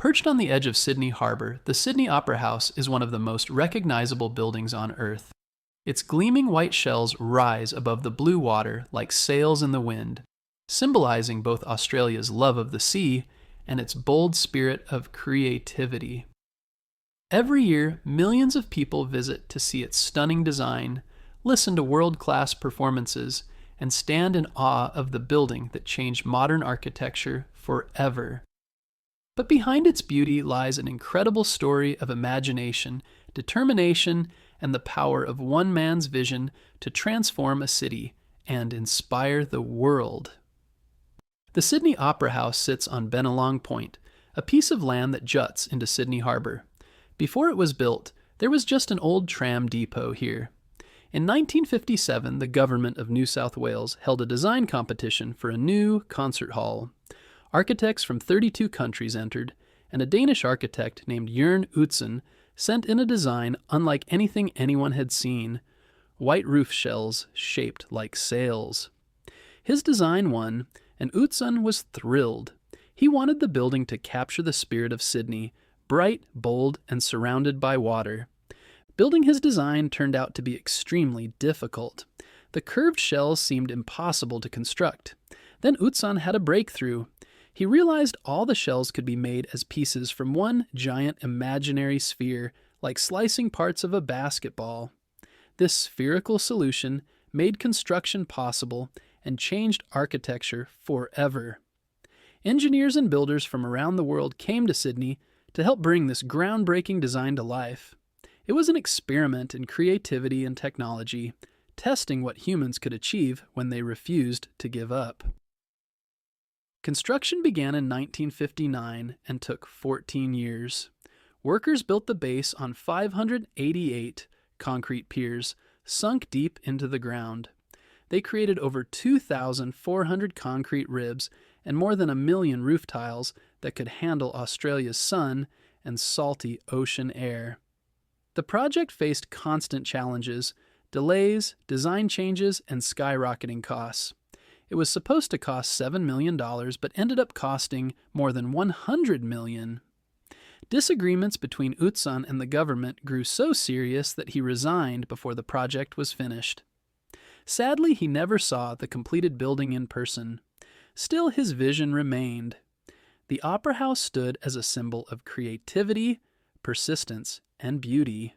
Perched on the edge of Sydney Harbour, the Sydney Opera House is one of the most recognizable buildings on Earth. Its gleaming white shells rise above the blue water like sails in the wind, symbolizing both Australia's love of the sea and its bold spirit of creativity. Every year, millions of people visit to see its stunning design, listen to world-class performances, and stand in awe of the building that changed modern architecture forever. But behind its beauty lies an incredible story of imagination, determination, and the power of one man's vision to transform a city and inspire the world. The Sydney Opera House sits on Bennelong Point, a piece of land that juts into Sydney Harbour. Before it was built, there was just an old tram depot here. In 1957, the government of New South Wales held a design competition for a new concert hall. Architects from 32 countries entered, and a Danish architect named Jørn Utzon sent in a design unlike anything anyone had seen: white roof shells shaped like sails. His design won, and Utzon was thrilled. He wanted the building to capture the spirit of Sydney, bright, bold, and surrounded by water. Building his design turned out to be extremely difficult. The curved shells seemed impossible to construct. Then Utzon had a breakthrough. He realized all the shells could be made as pieces from one giant imaginary sphere, like slicing parts of a basketball. This spherical solution made construction possible and changed architecture forever. Engineers and builders from around the world came to Sydney to help bring this groundbreaking design to life. It was an experiment in creativity and technology, testing what humans could achieve when they refused to give up. Construction began in 1959 and took 14 years. Workers built the base on 588 concrete piers, sunk deep into the ground. They created over 2,400 concrete ribs and more than 1 million roof tiles that could handle Australia's sun and salty ocean air. The project faced constant challenges: delays, design changes, and skyrocketing costs. It was supposed to cost $7 million, but ended up costing more than $100 million. Disagreements between Utzon and the government grew so serious that he resigned before the project was finished. Sadly, he never saw the completed building in person. Still, his vision remained. The Opera House stood as a symbol of creativity, persistence, and beauty.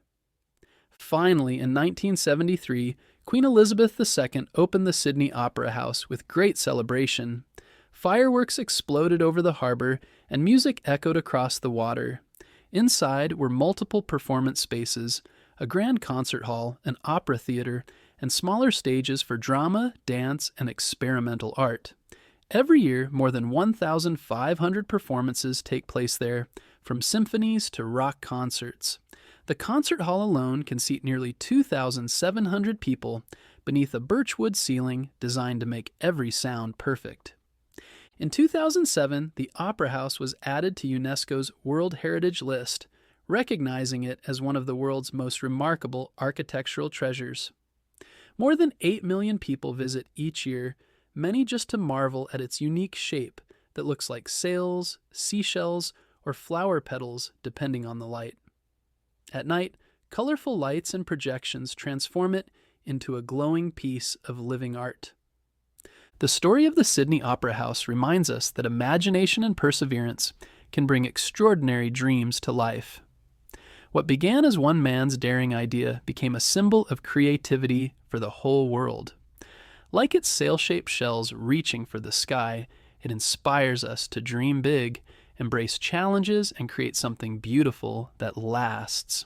Finally, in 1973, Queen Elizabeth II opened the Sydney Opera House with great celebration. Fireworks exploded over the harbour, and music echoed across the water. Inside were multiple performance spaces, a grand concert hall, an opera theatre, and smaller stages for drama, dance, and experimental art. Every year, more than 1,500 performances take place there, from symphonies to rock concerts. The concert hall alone can seat nearly 2,700 people beneath a birchwood ceiling designed to make every sound perfect. In 2007, the Opera House was added to UNESCO's World Heritage List, recognizing it as one of the world's most remarkable architectural treasures. More than 8 million people visit each year, many just to marvel at its unique shape that looks like sails, seashells, or flower petals depending on the light. At night, colorful lights and projections transform it into a glowing piece of living art. The story of the Sydney Opera House reminds us that imagination and perseverance can bring extraordinary dreams to life. What began as one man's daring idea became a symbol of creativity for the whole world. Like its sail-shaped shells reaching for the sky, it inspires us to dream big, embrace challenges, and create something beautiful that lasts.